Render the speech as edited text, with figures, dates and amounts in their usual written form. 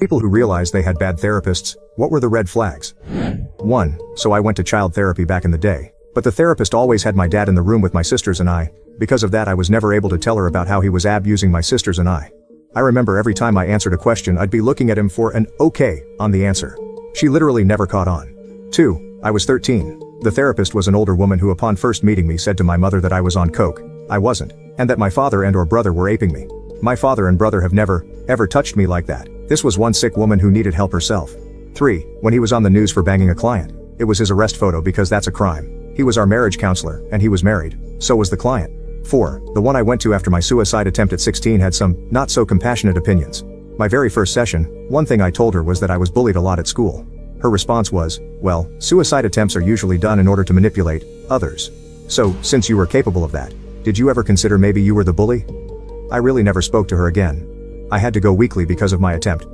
People who realized they had bad therapists, what were the red flags? 1. So I went to child therapy back in the day. But the therapist always had my dad in the room with my sisters and I. Because of that, I was never able to tell her about how he was abusing my sisters and I. I remember every time I answered a question, I'd be looking at him for an okay on the answer. She literally never caught on. 2. I was 13. The therapist was an older woman who upon first meeting me said to my mother that I was on coke. I wasn't. And that my father and or brother were aping me. My father and brother have never, ever touched me like that. This was one sick woman who needed help herself. 3. When he was on the news for banging a client. It was his arrest photo because that's a crime. He was our marriage counselor, and he was married. So was the client. 4. The one I went to after my suicide attempt at 16 had some, not so compassionate opinions. My very first session, one thing I told her was that I was bullied a lot at school. Her response was, well, suicide attempts are usually done in order to manipulate others. So, since you were capable of that, did you ever consider maybe you were the bully? I really never spoke to her again. I had to go weekly because of my attempt.